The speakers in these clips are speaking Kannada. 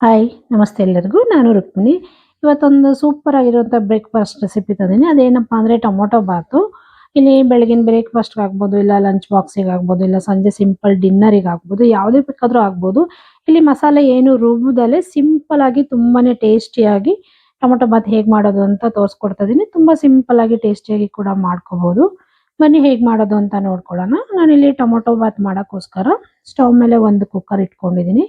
ಹಾಯ್ ನಮಸ್ತೆ ಎಲ್ಲರಿಗೂ. ನಾನು ರುಕ್ಮಿಣಿ. ಇವತ್ತೊಂದು ಸೂಪರ್ ಆಗಿರುವಂಥ ಬ್ರೇಕ್‌ಫಾಸ್ಟ್ ರೆಸಿಪಿ ತಂದೀನಿ. ಅದೇನಪ್ಪಾ ಅಂದ್ರೆ ಟೊಮೊಟೊ ಬಾತು. ಇಲ್ಲಿ ಬೆಳಗಿನ ಬ್ರೇಕ್‌ಫಾಸ್ಟ್‌ಗೆ ಆಗ್ಬೋದು, ಇಲ್ಲ ಲಂಚ್ ಬಾಕ್ಸಿಗೆ ಆಗ್ಬೋದು, ಇಲ್ಲ ಸಂಜೆ ಸಿಂಪಲ್ ಡಿನ್ನರಿಗೆ ಆಗ್ಬೋದು, ಯಾವುದೇ ಬೇಕಾದ್ರೂ ಆಗ್ಬೋದು. ಇಲ್ಲಿ ಮಸಾಲೆ ಏನು ರುಬ್ಬದಲೇ ಸಿಂಪಲ್ ಆಗಿ ತುಂಬಾನೇ ಟೇಸ್ಟಿಯಾಗಿ ಟೊಮೊಟೊ ಬಾತ್ ಹೇಗೆ ಮಾಡೋದು ಅಂತ ತೋರಿಸ್ಕೊಡ್ತಾ ಇದೀನಿ. ತುಂಬಾ ಸಿಂಪಲ್ ಆಗಿ ಟೇಸ್ಟಿಯಾಗಿ ಕೂಡ ಮಾಡ್ಕೋಬಹುದು. ಬನ್ನಿ ಹೇಗೆ ಮಾಡೋದು ಅಂತ ನೋಡ್ಕೊಳ್ಳೋಣ. ನಾನಿಲ್ಲಿ ಟೊಮೊಟೊ ಬಾತ್ ಮಾಡೋಕ್ಕೋಸ್ಕರ ಸ್ಟವ್ ಮೇಲೆ ಒಂದು ಕುಕ್ಕರ್ ಇಟ್ಕೊಂಡಿದ್ದೀನಿ.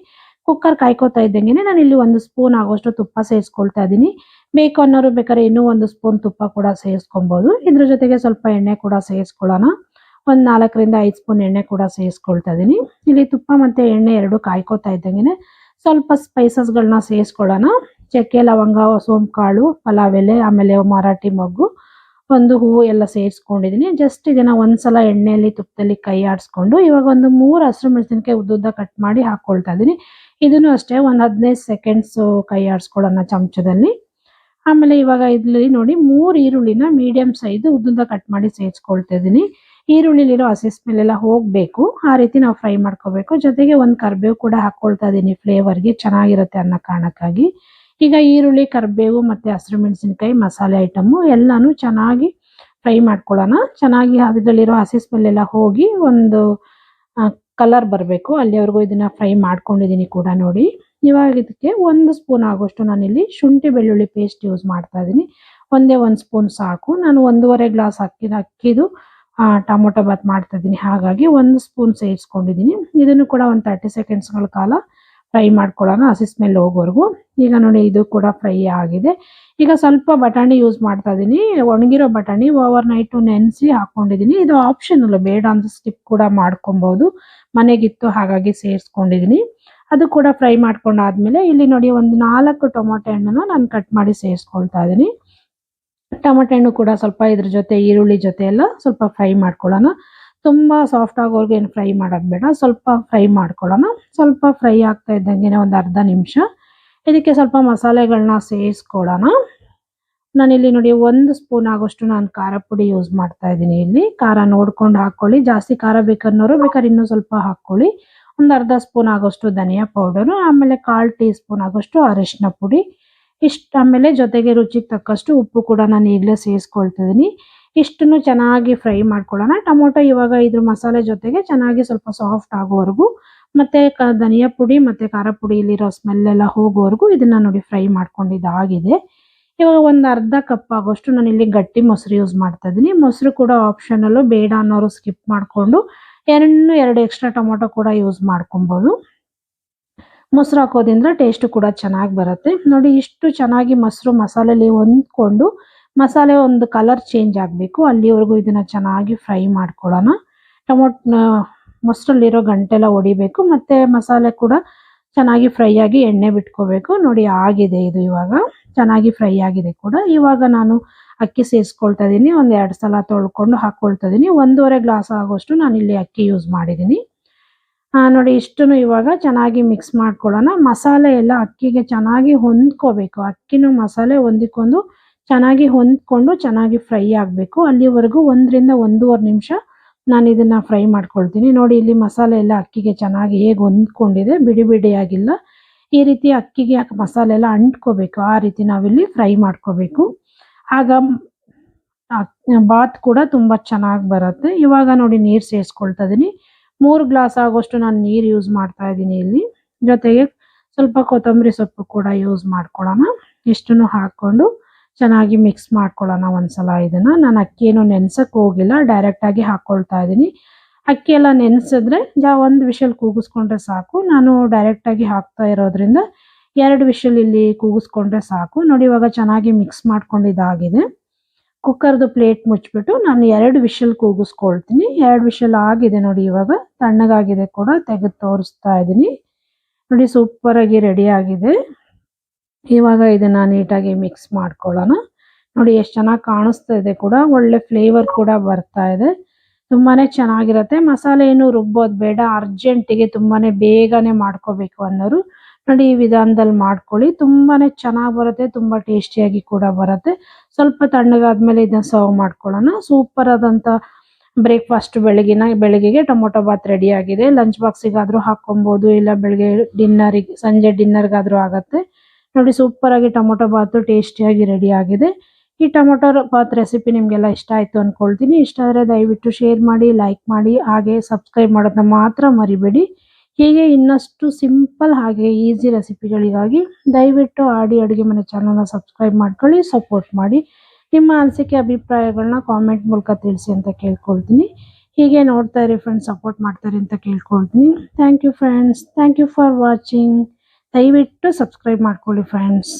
ಕುಕ್ಕರ್ ಕಾಯ್ಕೋತಾ ಇದ್ದಂಗೆನೆ ನಾನಿಲ್ಲಿ 1 ಸ್ಪೂನ್ ಆಗುವಷ್ಟು ತುಪ್ಪ ಸೇರಿಸ್ಕೊಳ್ತಾ ಇದ್ದೀನಿ. ಬೇಕು ಅನ್ನೋರು ಬೇಕಾದ್ರೆ ಇನ್ನೂ 1 ಸ್ಪೂನ್ ತುಪ್ಪ ಕೂಡ ಸೇರಿಸ್ಕೊಬಹುದು. ಇದ್ರ ಜೊತೆಗೆ ಸ್ವಲ್ಪ ಎಣ್ಣೆ ಕೂಡ ಸೇರಿಸ್ಕೊಳ್ಳೋಣ. ಒಂದು 4 ರಿಂದ 5 ಸ್ಪೂನ್ ಎಣ್ಣೆ ಕೂಡ ಸೇರಿಸ್ಕೊಳ್ತಾ ಇದ್ದೀನಿ. ಇಲ್ಲಿ ತುಪ್ಪ ಮತ್ತೆ ಎಣ್ಣೆ ಎರಡು ಕಾಯ್ಕೋತಾ ಇದ್ದಂಗೆನೆ ಸ್ವಲ್ಪ ಸ್ಪೈಸಸ್‌ಗಳನ್ನ ಸೇರಿಸ್ಕೊಳ್ಳೋಣ. ಚಕ್ಕೆ, ಲವಂಗ, ಸೋಂಪು ಕಾಳು, ಪಲಾವ್ ಎಲೆ, ಆಮೇಲೆ ಮರಾಠಿ ಮೊಗ್ಗು, ಒಂದು ಹೂವು ಎಲ್ಲ ಸೇರಿಸ್ಕೊಂಡಿದ್ದೀನಿ. ಜಸ್ಟ್ ಇದನ್ನ ಒಂದ್ಸಲ ಎಣ್ಣೆಯಲ್ಲಿ ತುಪ್ಪದಲ್ಲಿ ಕೈ ಆಡಿಸ್ಕೊಂಡು ಇವಾಗ ಒಂದು 3 ಹಸಿರು ಮೆಣಸಿನಕಾಯಿ ಉದ್ದುದ್ದ ಕಟ್ ಮಾಡಿ ಹಾಕೊಳ್ತಾ ಇದ್ದೀನಿ. ಇದನ್ನು ಅಷ್ಟೇ ಒಂದು 15 ಸೆಕೆಂಡ್ಸ್ ಕೈ ಆಡಿಸ್ಕೊಳ್ಳೋಣ ಚಮಚದಲ್ಲಿ. ಆಮೇಲೆ ಇವಾಗ ಇಲ್ಲಿ ನೋಡಿ 3 ಈರುಳ್ಳಿನ ಮೀಡಿಯಂ ಸೈಜ್ ಉದ್ದುದ್ದ ಕಟ್ ಮಾಡಿ ಸೇರಿಸ್ಕೊಳ್ತಾ ಇದ್ದೀನಿ. ಈರುಳ್ಳಿಲಿರೋ ಹಸಿ ಸ್ಮೆಲ್ ಎಲ್ಲ ಹೋಗ್ಬೇಕು, ಆ ರೀತಿ ನಾವು ಫ್ರೈ ಮಾಡ್ಕೋಬೇಕು. ಜೊತೆಗೆ ಒಂದು ಕರಿಬೇವು ಕೂಡ ಹಾಕೊಳ್ತಾ ಇದ್ದೀನಿ, ಫ್ಲೇವರ್ಗೆ ಚೆನ್ನಾಗಿರುತ್ತೆ ಅನ್ನೋ ಕಾರಣಕ್ಕಾಗಿ. ಈಗ ಈರುಳ್ಳಿ, ಕರಿಬೇವು ಮತ್ತೆ ಹಸಿರು ಮೆಣಸಿನಕಾಯಿ ಮಸಾಲೆ ಐಟಮು ಎಲ್ಲಾನು ಚೆನ್ನಾಗಿ ಫ್ರೈ ಮಾಡ್ಕೊಳ್ಳೋಣ. ಚೆನ್ನಾಗಿ ಅದರಲ್ಲಿರೋ ಹಸಿ ಸ್ಮೆಲ್ ಎಲ್ಲ ಹೋಗಿ ಒಂದು ಕಲರ್ ಬರಬೇಕು, ಅಲ್ಲಿವರೆಗೂ ಇದನ್ನ ಫ್ರೈ ಮಾಡ್ಕೊಂಡಿದ್ದೀನಿ ಕೂಡ ನೋಡಿ. ಇವಾಗ ಇದಕ್ಕೆ 1 ಸ್ಪೂನ್ ಆಗುವಷ್ಟು ನಾನಿಲ್ಲಿ ಶುಂಠಿ ಬೆಳ್ಳುಳ್ಳಿ ಪೇಸ್ಟ್ ಯೂಸ್ ಮಾಡ್ತಾ ಇದ್ದೀನಿ. ಒಂದೇ 1 ಸ್ಪೂನ್ ಸಾಕು. ನಾನು 1.5 ಗ್ಲಾಸ್ ಅಕ್ಕಿದು ಟೊಮೊಟೊ ಬಾತ್ ಮಾಡ್ತಾ ಇದ್ದೀನಿ, ಹಾಗಾಗಿ 1 ಸ್ಪೂನ್ ಸೇರಿಸ್ಕೊಂಡಿದ್ದೀನಿ. ಇದನ್ನು ಕೂಡ ಒಂದು 30 ಸೆಕೆಂಡ್ಸ್ಗಳ ಕಾಲ ಫ್ರೈ ಮಾಡ್ಕೊಳ್ಳೋಣ, ಹಸಿ ಸ್ಮೆಲ್ ಹೋಗೋವರೆಗೂ. ಈಗ ನೋಡಿ ಇದು ಕೂಡ ಫ್ರೈ ಆಗಿದೆ. ಈಗ ಸ್ವಲ್ಪ ಬಟಾಣಿ ಯೂಸ್ ಮಾಡ್ತಾ ಇದ್ದೀನಿ. ಒಣಗಿರೋ ಬಟಾಣಿ ಓವರ್ ನೈಟ್ ನೆನೆಸಿ ಹಾಕೊಂಡಿದ್ದೀನಿ. ಇದು ಆಪ್ಷನಲ್, ಬೇಡ ಅಂತ ಸ್ಕಿಪ್ ಕೂಡ ಮಾಡ್ಕೊಬಹುದು. ಮನೆಗಿತ್ತು ಹಾಗಾಗಿ ಸೇರಿಸ್ಕೊಂಡಿದ್ದೀನಿ. ಅದು ಕೂಡ ಫ್ರೈ ಮಾಡ್ಕೊಂಡಾದ್ಮೇಲೆ ಇಲ್ಲಿ ನೋಡಿ ಒಂದು 4 ಟೊಮೊಟೊ ಹಣ್ಣನ್ನ ನಾನು ಕಟ್ ಮಾಡಿ ಸೇರಿಸ್ಕೊಳ್ತಾ ಇದ್ದೀನಿ. ಟೊಮೊಟೊ ಹಣ್ಣು ಕೂಡ ಸ್ವಲ್ಪ ಇದ್ರ ಜೊತೆ ಈರುಳ್ಳಿ ಜೊತೆ ಎಲ್ಲ ಸ್ವಲ್ಪ ಫ್ರೈ ಮಾಡ್ಕೊಳ್ಳೋಣ. ತುಂಬಾ ಸಾಫ್ಟ್ ಆಗೋವರೆಗೂ ಏನು ಫ್ರೈ ಮಾಡೋದು ಬೇಡ, ಸ್ವಲ್ಪ ಫ್ರೈ ಮಾಡ್ಕೊಳ್ಳೋಣ. ಸ್ವಲ್ಪ ಫ್ರೈ ಆಗ್ತಾ ಇದ್ದಂಗೆನೆ ಒಂದು ಅರ್ಧ ನಿಮಿಷ ಇದಕ್ಕೆ ಸ್ವಲ್ಪ ಮಸಾಲೆಗಳನ್ನ ಸೇರಿಸ್ಕೊಳ್ಳೋಣ. ನಾನಿಲ್ಲಿ ನೋಡಿ 1 ಸ್ಪೂನ್ ಆಗೋಷ್ಟು ನಾನು ಖಾರ ಪುಡಿ ಯೂಸ್ ಮಾಡ್ತಾ ಇದ್ದೀನಿ. ಇಲ್ಲಿ ಖಾರ ನೋಡ್ಕೊಂಡು ಹಾಕೊಳ್ಳಿ, ಜಾಸ್ತಿ ಖಾರ ಬೇಕನ್ನೋರು ಬೇಕಾದ್ರೆ ಇನ್ನೂ ಸ್ವಲ್ಪ ಹಾಕೊಳ್ಳಿ. ಒಂದು ಅರ್ಧ ಸ್ಪೂನ್ ಆಗೋಷ್ಟು ಧನಿಯಾ ಪೌಡರು, ಆಮೇಲೆ 1/4 ಟೀ ಸ್ಪೂನ್ ಆಗೋಷ್ಟು ಅರಿಶಿನ ಪುಡಿ ಇಷ್ಟು, ಆಮೇಲೆ ಜೊತೆಗೆ ರುಚಿಗೆ ತಕ್ಕಷ್ಟು ಉಪ್ಪು ಕೂಡ ನಾನು ಈಗಲೇ ಸೇರಿಸ್ಕೊಳ್ತಿದ್ದೀನಿ. ಇಷ್ಟನ್ನು ಚೆನ್ನಾಗಿ ಫ್ರೈ ಮಾಡ್ಕೊಳ್ಳೋಣ. ಟೊಮೊಟೊ ಇವಾಗ ಇದ್ರ ಮಸಾಲೆ ಜೊತೆಗೆ ಚೆನ್ನಾಗಿ ಸ್ವಲ್ಪ ಸಾಫ್ಟ್ ಆಗೋವರೆಗೂ ಮತ್ತೆ ಧನಿಯಾ ಪುಡಿ ಮತ್ತೆ ಖಾರ ಪುಡಿಲಿರೋ ಸ್ಮೆಲ್ ಎಲ್ಲ ಹೋಗೋವರೆಗೂ ಇದನ್ನ ನೋಡಿ ಫ್ರೈ ಮಾಡ್ಕೊಂಡಿದ್ದಾಗಿದೆ. ಇವಾಗ ಒಂದು ಅರ್ಧ ಕಪ್ ಆಗೋಷ್ಟು ನಾನು ಇಲ್ಲಿ ಗಟ್ಟಿ ಮೊಸರು ಯೂಸ್ ಮಾಡ್ತಾ ಇದ್ದೀನಿ. ಮೊಸರು ಕೂಡ ಆಪ್ಷನಲ್, ಬೇಡ ಅನ್ನೋರು ಸ್ಕಿಪ್ ಮಾಡಿಕೊಂಡು 2 ಎಕ್ಸ್ಟ್ರಾ ಟೊಮೊಟೊ ಕೂಡ ಯೂಸ್ ಮಾಡ್ಕೊಬಹುದು. ಮೊಸರು ಹಾಕೋದ್ರಿಂದ ಟೇಸ್ಟ್ ಕೂಡ ಚೆನ್ನಾಗಿ ಬರುತ್ತೆ. ನೋಡಿ ಇಷ್ಟು ಚೆನ್ನಾಗಿ ಮೊಸರು ಮಸಾಲೆಲಿ ಹೊಂದ್ಕೊಂಡು ಮಸಾಲೆ ಒಂದು ಕಲರ್ ಚೇಂಜ್ ಆಗಬೇಕು, ಅಲ್ಲಿವರೆಗೂ ಇದನ್ನ ಚೆನ್ನಾಗಿ ಫ್ರೈ ಮಾಡ್ಕೊಳ್ಳೋಣ. ಮೊಸರಲ್ಲಿರೋ ಗಂಟೆಲ್ಲ ಹೊಡಿಬೇಕು, ಮತ್ತೆ ಮಸಾಲೆ ಕೂಡ ಚೆನ್ನಾಗಿ ಫ್ರೈ ಆಗಿ ಎಣ್ಣೆ ಬಿಟ್ಕೋಬೇಕು. ನೋಡಿ ಆಗಿದೆ ಇದು, ಇವಾಗ ಚೆನ್ನಾಗಿ ಫ್ರೈ ಆಗಿದೆ ಕೂಡ. ಇವಾಗ ನಾನು ಅಕ್ಕಿ ಸೇರಿಸ್ಕೊಳ್ತಾ ಇದ್ದೀನಿ. 1-2 ಸಲ ತೊಳ್ಕೊಂಡು ಹಾಕೊಳ್ತಾ ಇದ್ದೀನಿ. 1.5 ಗ್ಲಾಸ್ ಆಗೋಷ್ಟು ನಾನು ಇಲ್ಲಿ ಅಕ್ಕಿ ಯೂಸ್ ಮಾಡಿದ್ದೀನಿ. ನೋಡಿ ಇಷ್ಟನ್ನು ಇವಾಗ ಚೆನ್ನಾಗಿ ಮಿಕ್ಸ್ ಮಾಡ್ಕೊಳ್ಳೋಣ. ಮಸಾಲೆ ಎಲ್ಲ ಅಕ್ಕಿಗೆ ಚೆನ್ನಾಗಿ ಹೊಂದ್ಕೋಬೇಕು. ಅಕ್ಕಿನೂ ಮಸಾಲೆ ಹೊಂದಿಕೊಂಡು ಚೆನ್ನಾಗಿ ಹೊಂದ್ಕೊಂಡು ಚೆನ್ನಾಗಿ ಫ್ರೈ ಆಗಬೇಕು. ಅಲ್ಲಿವರೆಗೂ 1 ರಿಂದ 1.5 ನಿಮಿಷ ನಾನು ಇದನ್ನ ಫ್ರೈ ಮಾಡ್ಕೊಳ್ತೀನಿ. ನೋಡಿ ಇಲ್ಲಿ ಮಸಾಲೆ ಎಲ್ಲ ಅಕ್ಕಿಗೆ ಚೆನ್ನಾಗಿ ಹೇಗೆ ಹೊಂದ್ಕೊಂಡಿದೆ, ಬಿಡಿ ಬಿಡಿಯಾಗಿಲ್ಲ. ಈ ರೀತಿ ಅಕ್ಕಿಗೆ ಮಸಾಲೆ ಎಲ್ಲ ಅಂಟ್ಕೋಬೇಕು, ಆ ರೀತಿ ನಾವಿಲ್ಲಿ ಫ್ರೈ ಮಾಡ್ಕೋಬೇಕು. ಆಗ ಬಾತ್ ಕೂಡ ತುಂಬಾ ಚೆನ್ನಾಗಿ ಬರುತ್ತೆ. ಇವಾಗ ನೋಡಿ ನೀರು ಸೇರಿಸ್ಕೊಳ್ತಾ ಇದ್ದೀನಿ. 3 ಗ್ಲಾಸ್ ಆಗೋಷ್ಟು ನಾನು ನೀರು ಯೂಸ್ ಮಾಡ್ತಾ ಇದ್ದೀನಿ ಇಲ್ಲಿ. ಜೊತೆಗೆ ಸ್ವಲ್ಪ ಕೊತ್ತಂಬರಿ ಸೊಪ್ಪು ಕೂಡ ಯೂಸ್ ಮಾಡ್ಕೊಳ್ಳೋಣ. ಇಷ್ಟನ್ನು ಹಾಕೊಂಡು ಚೆನ್ನಾಗಿ ಮಿಕ್ಸ್ ಮಾಡ್ಕೊಳ್ಳೋಣ ಒಂದ್ಸಲ ಇದನ್ನ. ನಾನು ಅಕ್ಕಿ ಏನು ನೆನ್ಸಕ್ಕೆ ಹೋಗಿಲ್ಲ, ಡೈರೆಕ್ಟ್ ಆಗಿ ಹಾಕೊಳ್ತಾ ಇದ್ದೀನಿ. ಅಕ್ಕಿ ಎಲ್ಲ ನೆನೆಸಿದ್ರೆ ಒಂದು ವಿಷಲ್ ಕೂಗಿಸ್ಕೊಂಡ್ರೆ ಸಾಕು. ನಾನು ಡೈರೆಕ್ಟ್ ಆಗಿ ಹಾಕ್ತಾ ಇರೋದ್ರಿಂದ 2 ವಿಷಲ್ ಇಲ್ಲಿ ಕೂಗಿಸ್ಕೊಂಡ್ರೆ ಸಾಕು. ನೋಡಿ ಇವಾಗ ಚೆನ್ನಾಗಿ ಮಿಕ್ಸ್ ಮಾಡ್ಕೊಂಡಿದ್ದಾಗಿದೆ. ಕುಕ್ಕರ್ದು ಪ್ಲೇಟ್ ಮುಚ್ಚಿಬಿಟ್ಟು ನಾನು 2 ವಿಷಲ್ ಕೂಗಿಸ್ಕೊಳ್ತೀನಿ. 2 ವಿಷಲ್ ಆಗಿದೆ ನೋಡಿ, ಇವಾಗ ತಣ್ಣಗಾಗಿದೆ ಕೂಡ, ತೆಗೆದು ತೋರಿಸ್ತಾ ಇದ್ದೀನಿ. ನೋಡಿ ಸೂಪರ್ ಆಗಿ ರೆಡಿ ಆಗಿದೆ. ಇವಾಗ ಇದನ್ನ ನೀಟಾಗಿ ಮಿಕ್ಸ್ ಮಾಡ್ಕೊಳ್ಳೋಣ. ನೋಡಿ ಎಷ್ಟು ಚೆನ್ನಾಗಿ ಕಾಣಿಸ್ತಾ ಇದೆ ಕೂಡ, ಒಳ್ಳೆ ಫ್ಲೇವರ್ ಕೂಡ ಬರ್ತಾ ಇದೆ. ತುಂಬಾನೇ ಚೆನ್ನಾಗಿರುತ್ತೆ. ಮಸಾಲೆ ಏನು ರುಬ್ಬೋದು ಬೇಡ, ಅರ್ಜೆಂಟಿಗೆ ತುಂಬಾನೇ ಬೇಗನೆ ಮಾಡ್ಕೋಬೇಕು ಅನ್ನೋರು ನೋಡಿ ಈ ವಿಧಾನದಲ್ಲಿ ಮಾಡ್ಕೊಳ್ಳಿ. ತುಂಬಾನೇ ಚೆನ್ನಾಗಿ ಬರುತ್ತೆ, ತುಂಬಾ ಟೇಸ್ಟಿಯಾಗಿ ಕೂಡ ಬರುತ್ತೆ. ಸ್ವಲ್ಪ ತಣ್ಣಗಾದ್ಮೇಲೆ ಇದನ್ನ ಸರ್ವ್ ಮಾಡ್ಕೊಳ್ಳೋಣ. ಸೂಪರ್ ಆದಂತ ಬೆಳಗ್ಗೆಗೆ ಟೊಮೊಟೊ ಬಾತ್ ರೆಡಿ ಆಗಿದೆ. ಲಂಚ್ ಬಾಕ್ಸಿಗಾದ್ರೂ ಹಾಕೊಬಹುದು, ಇಲ್ಲ ಬೆಳಗ್ಗೆ ಸಂಜೆ ಡಿನ್ನರ್ಗಾದ್ರೂ ಆಗತ್ತೆ. ನೋಡಿ ಸೂಪರ್ ಆಗಿ ಟೊಮೊಟೊ ಬಾತ್ ಟೇಸ್ಟಿಯಾಗಿ ರೆಡಿ ಆಗಿದೆ. ಈ ಟೊಮೊಟೊ ಬಾತ್ ರೆಸಿಪಿ ನಿಮ್ಗೆಲ್ಲ ಇಷ್ಟ ಆಯ್ತು ಅನ್ಕೊಳ್ತೀನಿ. ಇಷ್ಟ ಆದ್ರೆ ದಯವಿಟ್ಟು ಶೇರ್ ಮಾಡಿ, ಲೈಕ್ ಮಾಡಿ, ಹಾಗೆ ಸಬ್ಸ್ಕ್ರೈಬ್ ಮಾಡೋದನ್ನ ಮಾತ್ರ ಮರಿಬೇಡಿ. ಹೀಗೆ ಇನ್ನಷ್ಟು ಸಿಂಪಲ್ ಹಾಗೆ ಈಸಿ ರೆಸಿಪಿಗಳಿಗಾಗಿ ದಯವಿಟ್ಟು ಆಡಿ ಅಡುಗೆ ಮನೆ ಚಾನಲ್ನ ಸಬ್ಸ್ಕ್ರೈಬ್ ಮಾಡ್ಕೊಳ್ಳಿ, ಸಪೋರ್ಟ್ ಮಾಡಿ. ನಿಮ್ಮ ಅನಿಸಿಕೆ ಅಭಿಪ್ರಾಯಗಳನ್ನ ಕಾಮೆಂಟ್ ಮೂಲಕ ತಿಳಿಸಿ ಅಂತ ಕೇಳ್ಕೊಳ್ತೀನಿ. ಹೀಗೆ ನೋಡ್ತಾ ಇರಿ ಫ್ರೆಂಡ್ಸ್, ಸಪೋರ್ಟ್ ಮಾಡ್ತಾರೆ ಅಂತ ಕೇಳ್ಕೊಳ್ತೀನಿ. Thank you friends, thank you for watching. ದಯವಿಟ್ಟು ಸಬ್ಸ್ಕ್ರೈಬ್ ಮಾಡ್ಕೊಳ್ಳಿ ಫ್ರೆಂಡ್ಸ್.